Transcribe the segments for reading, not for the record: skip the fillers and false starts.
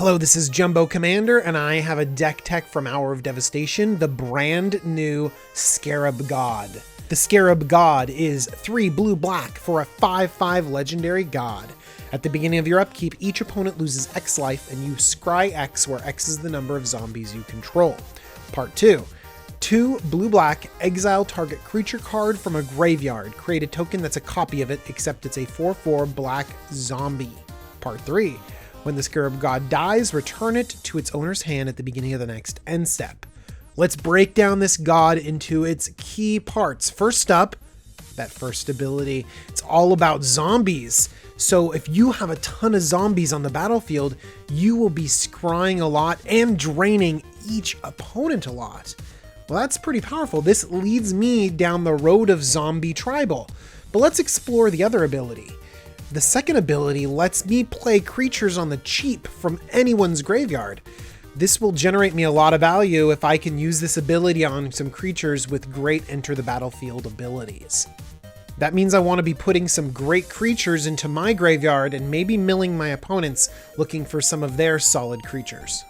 Hello, this is Jumbo Commander, and I have a deck tech from Hour of Devastation, the brand new Scarab God. The Scarab God is 3 blue-black for a 5/5 legendary god. At the beginning of your upkeep, each opponent loses X life, and you scry X, where X is the number of zombies you control. Part 2. 2 blue-black, exile target creature card from a graveyard. Create a token that's a copy of it, except it's a 4/4 black zombie. Part 3. When the Scarab God dies, return it to its owner's hand at the beginning of the next end step. Let's break down this god into its key parts. First up, that first ability. It's all about zombies. So if you have a ton of zombies on the battlefield, you will be scrying a lot and draining each opponent a lot. Well, that's pretty powerful. This leads me down the road of zombie tribal. But let's explore the other ability. The second ability lets me play creatures on the cheap from anyone's graveyard. This will generate me a lot of value if I can use this ability on some creatures with great enter the battlefield abilities. That means I want to be putting some great creatures into my graveyard and maybe milling my opponents looking for some of their solid creatures.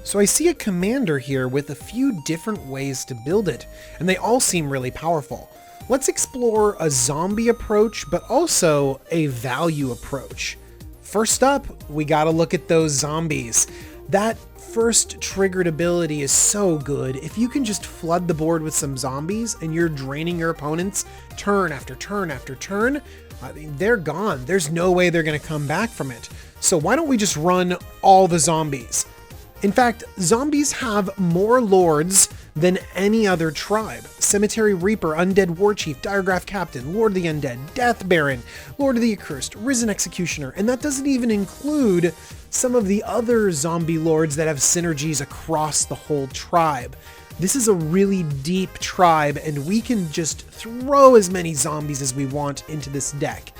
So I see a commander here with a few different ways to build it, and they all seem really powerful. Let's explore a zombie approach, but also a value approach. First up, we gotta look at those zombies. That first triggered ability is so good. If you can just flood the board with some zombies and you're draining your opponents turn after turn after turn, I mean, they're gone. There's no way they're gonna come back from it. So why don't we just run all the zombies? In fact, zombies have more lords than any other tribe. Cemetery Reaper, Undead Warchief, Diregraph Captain, Lord of the Undead, Death Baron, Lord of the Accursed, Risen Executioner, and that doesn't even include some of the other zombie lords that have synergies across the whole tribe. This is a really deep tribe, and we can just throw as many zombies as we want into this deck.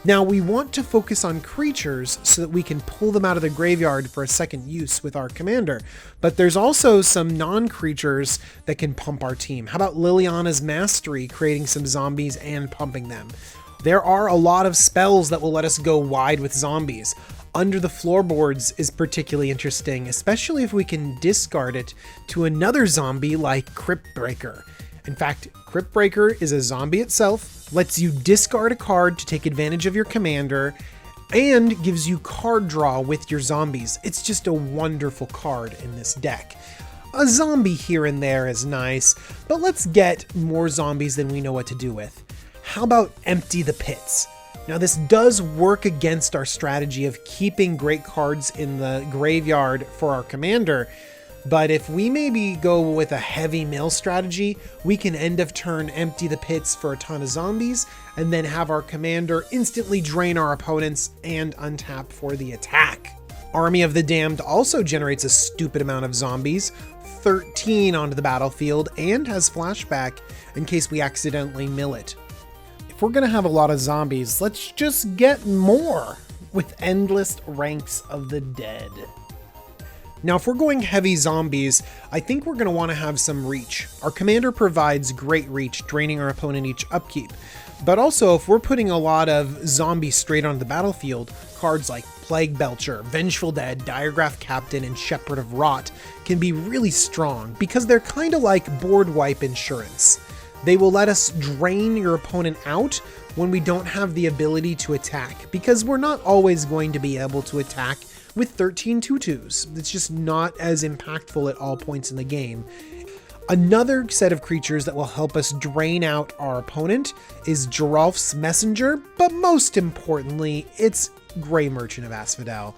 Now, we want to focus on creatures so that we can pull them out of the graveyard for a second use with our commander, but there's also some non-creatures that can pump our team. How about Liliana's Mastery, creating some zombies and pumping them? There are a lot of spells that will let us go wide with zombies. Under the Floorboards is particularly interesting, especially if we can discard it to another zombie like Cryptbreaker. In fact, Cryptbreaker is a zombie itself, lets you discard a card to take advantage of your commander, and gives you card draw with your zombies. It's just a wonderful card in this deck. A zombie here and there is nice, but let's get more zombies than we know what to do with. How about Empty the Pits? Now, this does work against our strategy of keeping great cards in the graveyard for our commander, but if we maybe go with a heavy mill strategy, we can end of turn empty the pits for a ton of zombies, and then have our commander instantly drain our opponents and untap for the attack. Army of the Damned also generates a stupid amount of zombies, 13 onto the battlefield, and has flashback in case we accidentally mill it. If we're gonna have a lot of zombies, let's just get more with Endless Ranks of the Dead. Now, if we're going heavy zombies, I think we're going to want to have some reach. Our commander provides great reach, draining our opponent each upkeep. But also, if we're putting a lot of zombies straight onto the battlefield, cards like Plague Belcher, Vengeful Dead, Diregraph Captain, and Shepherd of Rot can be really strong because they're kind of like board wipe insurance. They will let us drain your opponent out when we don't have the ability to attack, because we're not always going to be able to attack with 13 tutus. It's just not as impactful at all points in the game. Another set of creatures that will help us drain out our opponent is Geralf's Messenger, but most importantly, it's Grey Merchant of Asphodel.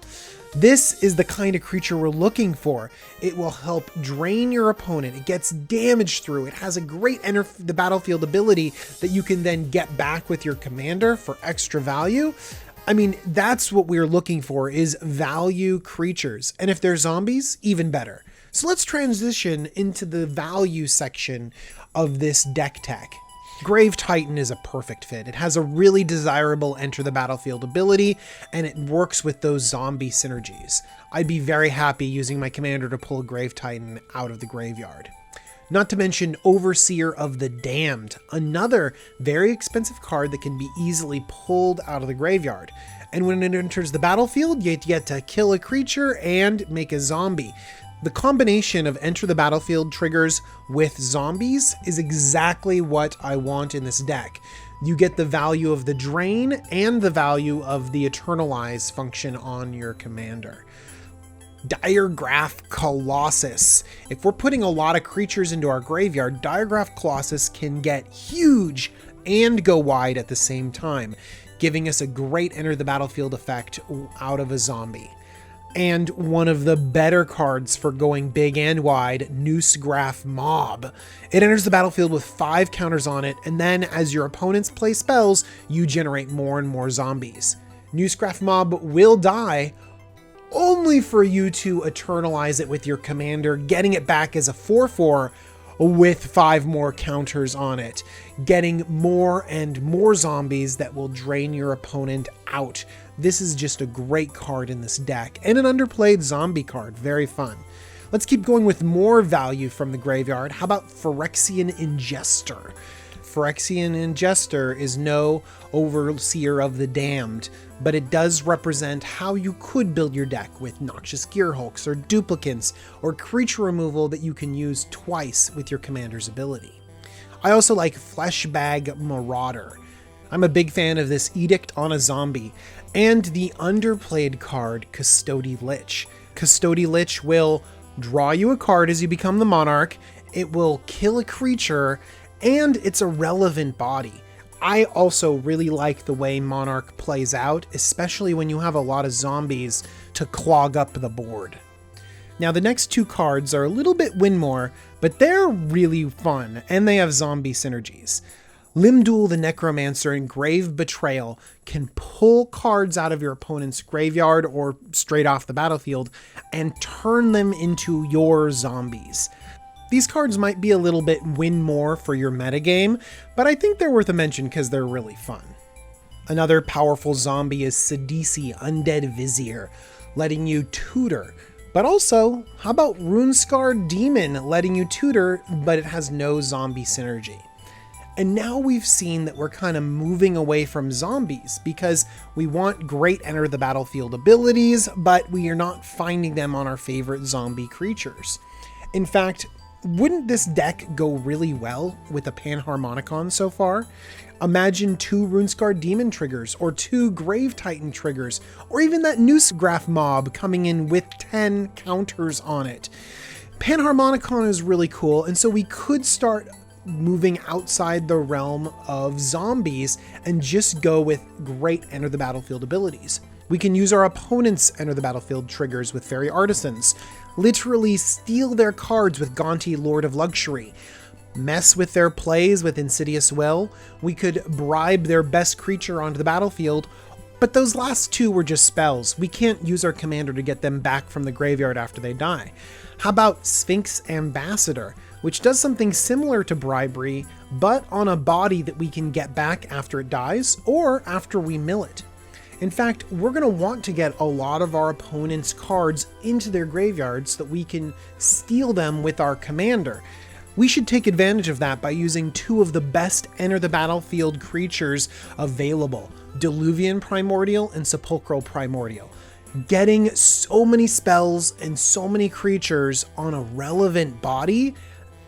This is the kind of creature we're looking for. It will help drain your opponent. It gets damage through. It has a great enter the battlefield ability that you can then get back with your commander for extra value. I mean, that's what we're looking for, is value creatures. And if they're zombies, even better. So let's transition into the value section of this deck tech. Grave Titan is a perfect fit. It has a really desirable enter the battlefield ability, and it works with those zombie synergies. I'd be very happy using my commander to pull Grave Titan out of the graveyard. Not to mention Overseer of the Damned, another very expensive card that can be easily pulled out of the graveyard. And when it enters the battlefield, you get to kill a creature and make a zombie. The combination of enter the battlefield triggers with zombies is exactly what I want in this deck. You get the value of the drain and the value of the eternalize function on your commander. Diregraph Colossus. If we're putting a lot of creatures into our graveyard, Diregraph Colossus can get huge and go wide at the same time, giving us a great enter the battlefield effect out of a zombie. And one of the better cards for going big and wide, Noosegraph Mob. It enters the battlefield with 5 counters on it, and then as your opponents play spells, you generate more and more zombies. Noosegraph Mob will die, only for you to eternalize it with your commander, getting it back as a 4/4 with 5 more counters on it, getting more and more zombies that will drain your opponent out. This is just a great card in this deck, and an underplayed zombie card. Very fun. Let's keep going with more value from the graveyard. How about Phyrexian Ingester? Phyrexian Ingester is no Overseer of the Damned, but it does represent how you could build your deck with Noxious Gearhulks or Duplicants or creature removal that you can use twice with your commander's ability. I also like Fleshbag Marauder. I'm a big fan of this Edict on a Zombie, and the underplayed card Custody Lich. Custody Lich will draw you a card as you become the Monarch, it will kill a creature, and it's a relevant body. I also really like the way Monarch plays out, especially when you have a lot of zombies to clog up the board. Now the next 2 cards are a little bit win more, but they're really fun, and they have zombie synergies. Limdul the Necromancer and Grave Betrayal can pull cards out of your opponent's graveyard or straight off the battlefield and turn them into your zombies. These cards might be a little bit win more for your metagame, but I think they're worth a mention because they're really fun. Another powerful zombie is Sidisi Undead Vizier, letting you tutor. But also, how about Runescarred Demon letting you tutor, but it has no zombie synergy? And now we've seen that we're kind of moving away from zombies because we want great enter the battlefield abilities, but we are not finding them on our favorite zombie creatures. In fact, wouldn't this deck go really well with a Panharmonicon so far? Imagine 2 Runescarred Demon triggers, or 2 Grave Titan triggers, or even that Noosegraph Mob coming in with 10 counters on it. Panharmonicon is really cool, and so we could start moving outside the realm of zombies and just go with great enter the battlefield abilities. We can use our opponent's enter the battlefield triggers with Fairy Artisans, literally steal their cards with Gonti Lord of Luxury, mess with their plays with Insidious Will. We could bribe their best creature onto the battlefield, but those last 2 were just spells. We can't use our commander to get them back from the graveyard after they die. How about Sphinx Ambassador, which does something similar to bribery, but on a body that we can get back after it dies or after we mill it. In fact, we're going to want to get a lot of our opponent's cards into their graveyards so that we can steal them with our commander. We should take advantage of that by using 2 of the best enter the battlefield creatures available, Diluvian Primordial and Sepulchral Primordial. Getting so many spells and so many creatures on a relevant body,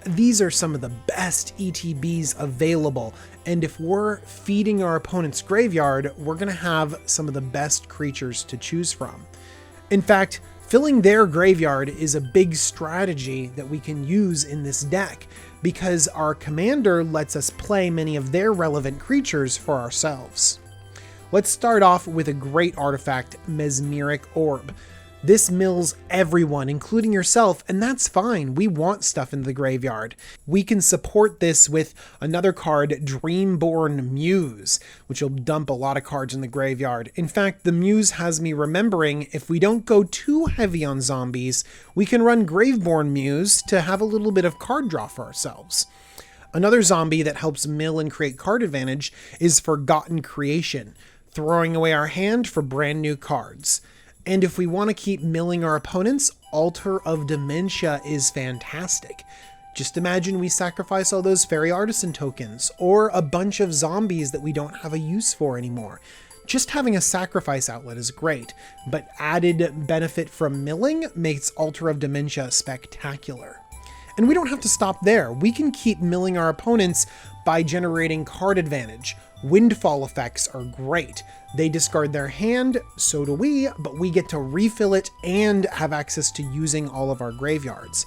these are some of the best ETBs available, and if we're feeding our opponent's graveyard, we're going to have some of the best creatures to choose from. In fact, filling their graveyard is a big strategy that we can use in this deck, because our commander lets us play many of their relevant creatures for ourselves. Let's start off with a great artifact, Mesmeric Orb. This mills everyone, including yourself, and that's fine. We want stuff in the graveyard. We can support this with another card, Dreamborn Muse, which will dump a lot of cards in the graveyard. In fact, the Muse has me remembering if we don't go too heavy on zombies, we can run Graveborn Muse to have a little bit of card draw for ourselves. Another zombie that helps mill and create card advantage is Forgotten Creation, throwing away our hand for brand new cards. And if we want to keep milling our opponents, Altar of Dementia is fantastic. Just imagine we sacrifice all those fairy artisan tokens, or a bunch of zombies that we don't have a use for anymore. Just having a sacrifice outlet is great, but added benefit from milling makes Altar of Dementia spectacular. And we don't have to stop there. We can keep milling our opponents by generating card advantage. Windfall effects are great. They discard their hand, so do we, but we get to refill it and have access to using all of our graveyards.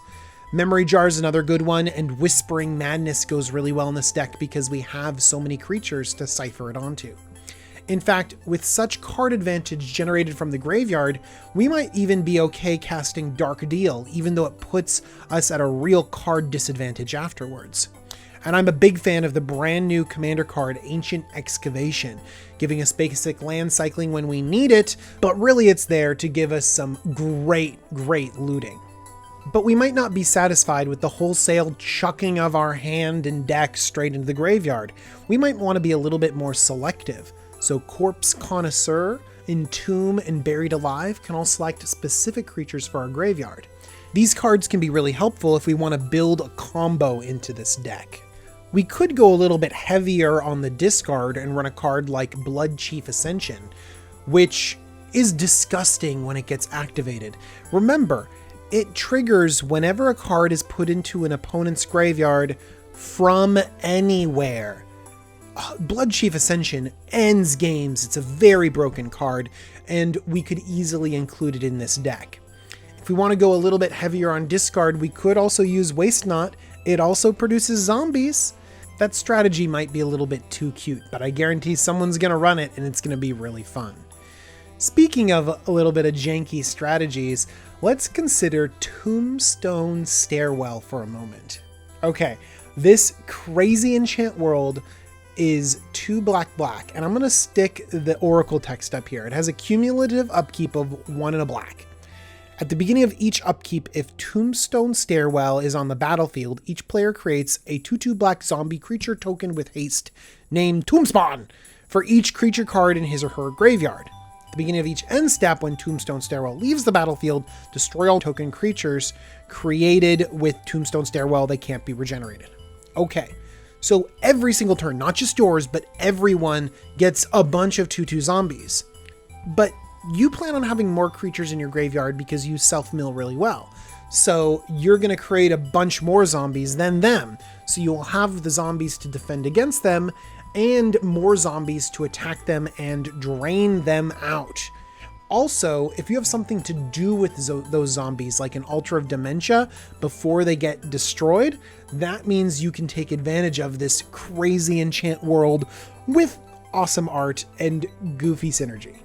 Memory Jar is another good one, and Whispering Madness goes really well in this deck because we have so many creatures to cipher it onto. In fact, with such card advantage generated from the graveyard, we might even be okay casting Dark Deal, even though it puts us at a real card disadvantage afterwards. And I'm a big fan of the brand new commander card, Ancient Excavation, giving us basic land cycling when we need it, but really it's there to give us some great looting. But we might not be satisfied with the wholesale chucking of our hand and deck straight into the graveyard. We might want to be a little bit more selective. So Corpse Connoisseur, Entomb, and Buried Alive can all select specific creatures for our graveyard. These cards can be really helpful if we want to build a combo into this deck. We could go a little bit heavier on the discard and run a card like Blood Chief Ascension, which is disgusting when it gets activated. Remember, it triggers whenever a card is put into an opponent's graveyard from anywhere. Blood Chief Ascension ends games. It's a very broken card, and we could easily include it in this deck. If we want to go a little bit heavier on discard, we could also use Waste Not. It also produces zombies. That strategy might be a little bit too cute, but I guarantee someone's going to run it and it's going to be really fun. Speaking of a little bit of janky strategies, let's consider Tombstone Stairwell for a moment. Okay, this crazy enchant world is 2 black, and I'm going to stick the Oracle text up here. It has a cumulative upkeep of 1 and a black. At the beginning of each upkeep, if Tombstone Stairwell is on the battlefield, each player creates a 2/2 black zombie creature token with haste named Tombspawn for each creature card in his or her graveyard. At the beginning of each end step, when Tombstone Stairwell leaves the battlefield, destroy all token creatures created with Tombstone Stairwell. They can't be regenerated. Okay, so every single turn, not just yours, but everyone gets a bunch of 2/2 zombies. But you plan on having more creatures in your graveyard because you self-mill really well. So you're going to create a bunch more zombies than them. So you'll have the zombies to defend against them and more zombies to attack them and drain them out. Also, if you have something to do with those zombies, like an Altar of Dementia, before they get destroyed, that means you can take advantage of this crazy enchant world with awesome art and goofy synergy.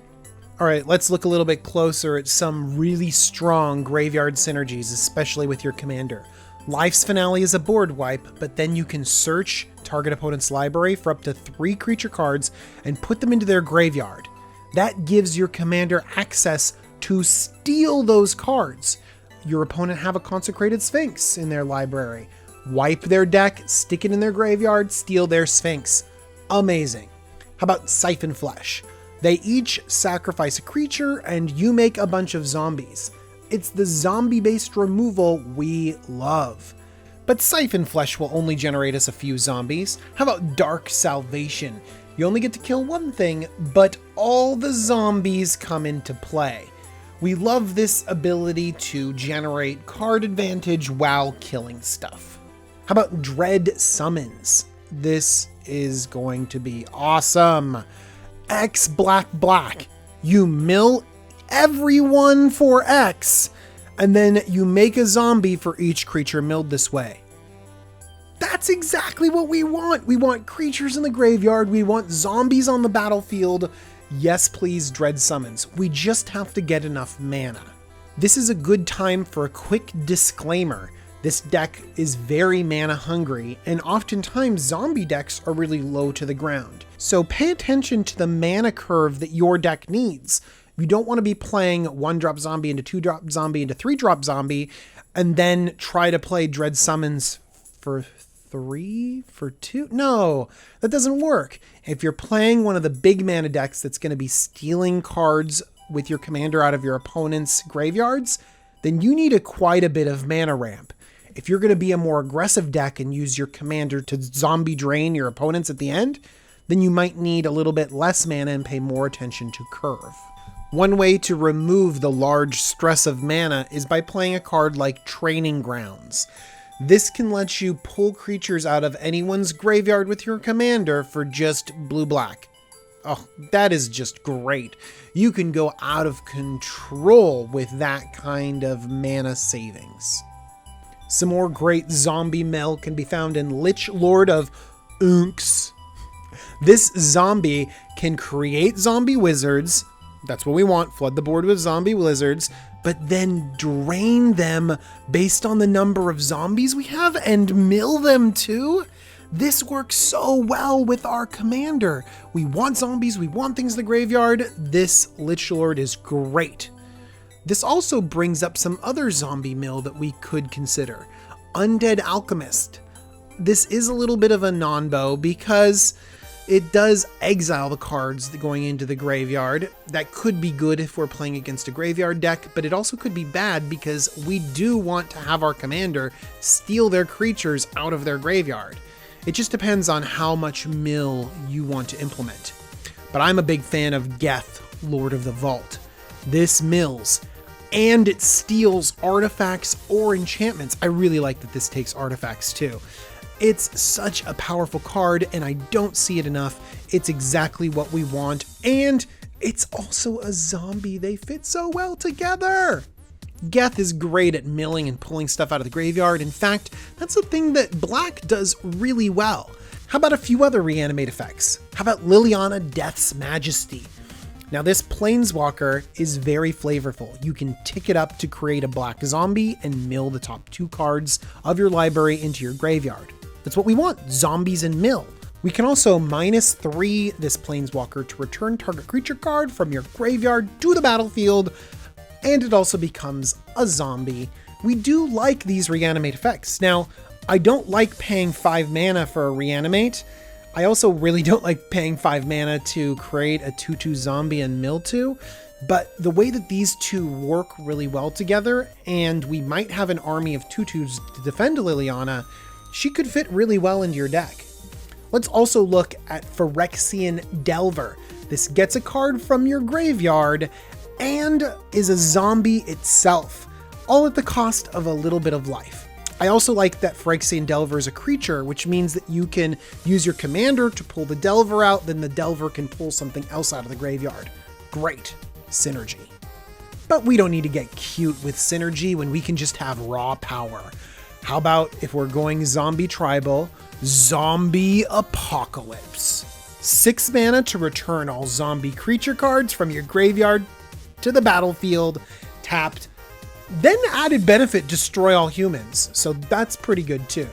All right, let's look a little bit closer at some really strong graveyard synergies, especially with your commander. Life's Finale is a board wipe, but then you can search target opponent's library for up to 3 creature cards and put them into their graveyard. That gives your commander access to steal those cards. Your opponent have a Consecrated Sphinx in their library. Wipe their deck, stick it in their graveyard, steal their Sphinx. Amazing. How about Siphon Flesh? They each sacrifice a creature and you make a bunch of zombies. It's the zombie-based removal we love. But Siphon Flesh will only generate us a few zombies. How about Dark Salvation? You only get to kill one thing, but all the zombies come into play. We love this ability to generate card advantage while killing stuff. How about Dread Summons? This is going to be awesome. X black. You mill everyone for X, and then you make a zombie for each creature milled this way. That's exactly what we want. We want creatures in the graveyard. We want zombies on the battlefield. Yes, please, Dread Summons. We just have to get enough mana. This is a good time for a quick disclaimer. This deck is very mana hungry, and oftentimes zombie decks are really low to the ground. So pay attention to the mana curve that your deck needs. You don't want to be playing 1-drop zombie into 2-drop zombie into 3-drop zombie, and then try to play Dread Summons for 3 for 2. No, that doesn't work. If you're playing one of the big mana decks that's going to be stealing cards with your commander out of your opponent's graveyards, then you need quite a bit of mana ramp. If you're going to be a more aggressive deck and use your commander to zombie drain your opponents at the end, then you might need a little bit less mana and pay more attention to curve. One way to remove the large stress of mana is by playing a card like Training Grounds. This can let you pull creatures out of anyone's graveyard with your commander for just blue-black. Oh, that is just great. You can go out of control with that kind of mana savings. Some more great zombie mill can be found in Lich Lord of Unks. This zombie can create zombie wizards. That's what we want, flood the board with zombie wizards, but then drain them based on the number of zombies we have and mill them too. This works so well with our commander. We want zombies, we want things in the graveyard. This Lich Lord is great. This also brings up some other zombie mill that we could consider. Undead Alchemist. This is a little bit of a non-bow because it does exile the cards going into the graveyard. That could be good if we're playing against a graveyard deck, but it also could be bad because we do want to have our commander steal their creatures out of their graveyard. It just depends on how much mill you want to implement. But I'm a big fan of Geth, Lord of the Vault. This mills, and it steals artifacts or enchantments. I really like that this takes artifacts too. It's such a powerful card, and I don't see it enough. It's exactly what we want, and it's also a zombie. They fit so well together. Geth is great at milling and pulling stuff out of the graveyard. In fact, that's a thing that Black does really well. How about a few other reanimate effects? How about Liliana Death's Majesty? Now this Planeswalker is very flavorful. You can tick it up to create a black zombie and mill the top 2 cards of your library into your graveyard. That's what we want, zombies and mill. We can also -3 this Planeswalker to return target creature card from your graveyard to the battlefield, and it also becomes a zombie. We do like these reanimate effects. Now, I don't like paying 5 mana for a reanimate. I also really don't like paying 5 mana to create a 2/2 zombie and mill 2, but the way that these two work really well together, and we might have an army of 2/2s to defend Liliana, she could fit really well into your deck. Let's also look at Phyrexian Delver. This gets a card from your graveyard and is a zombie itself, all at the cost of a little bit of life. I also like that Phyrexian Delver is a creature, which means that you can use your commander to pull the Delver out, then the Delver can pull something else out of the graveyard. Great synergy. But we don't need to get cute with synergy when we can just have raw power. How about if we're going zombie tribal, Zombie Apocalypse? 6 mana to return all zombie creature cards from your graveyard to the battlefield, tapped. Then added benefit, destroy all humans, so that's pretty good too.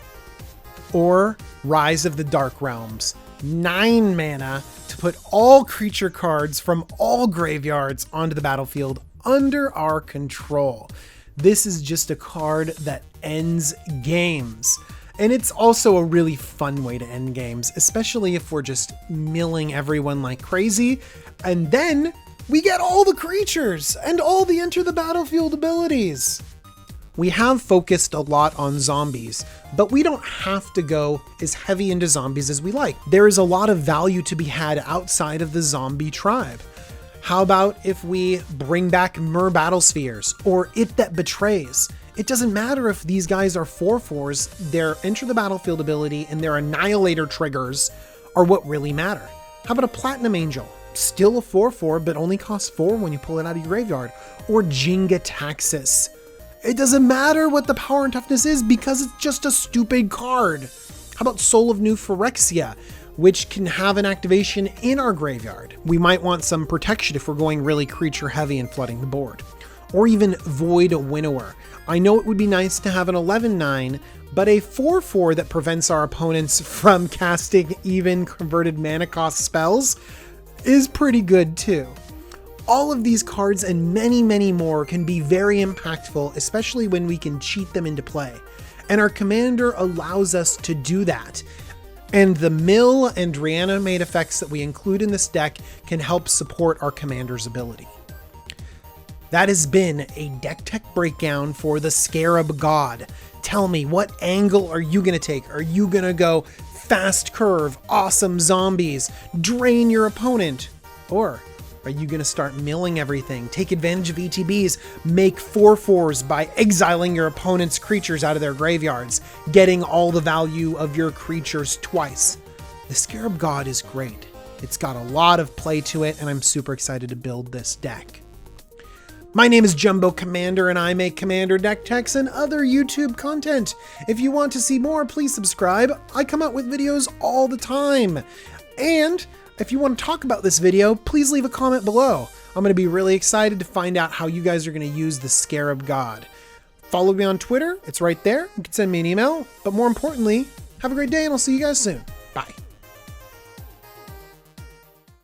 Or Rise of the Dark Realms, 9 mana to put all creature cards from all graveyards onto the battlefield under our control. This is just a card that ends games. And it's also a really fun way to end games, especially if we're just milling everyone like crazy. And then we get all the creatures and all the enter the battlefield abilities. We have focused a lot on zombies, but we don't have to go as heavy into zombies as we like. There is a lot of value to be had outside of the zombie tribe. How about if we bring back Myr Battlespheres or It That Betrays? It doesn't matter if these guys are 4/4s, their enter the battlefield ability and their annihilator triggers are what really matter. How about a Platinum Angel? Still a 4/4, but only costs 4 when you pull it out of your graveyard. Or Jingataxis. It doesn't matter what the power and toughness is because it's just a stupid card. How about Soul of New Phyrexia, which can have an activation in our graveyard? We might want some protection if we're going really creature heavy and flooding the board. Or even Void Winnower. I know it would be nice to have an 11/9, but a 4/4 that prevents our opponents from casting even converted mana cost spells is pretty good too. All of these cards and many, many more can be very impactful, especially when we can cheat them into play. And our commander allows us to do that. And the mill and reanimate effects that we include in this deck can help support our commander's ability. That has been a deck tech breakdown for the Scarab God. Tell me, what angle are you going to take? Are you going to go fast curve, awesome zombies, drain your opponent? Or are you going to start milling everything, take advantage of ETBs, make 4/4s by exiling your opponent's creatures out of their graveyards, getting all the value of your creatures twice? The Scarab God is great. It's got a lot of play to it, and I'm super excited to build this deck. My name is Jumbo Commander, and I make Commander deck techs and other YouTube content. If you want to see more, please subscribe. I come out with videos all the time. And if you want to talk about this video, please leave a comment below. I'm going to be really excited to find out how you guys are going to use the Scarab God. Follow me on Twitter. It's right there. You can send me an email. But more importantly, have a great day, and I'll see you guys soon. Bye.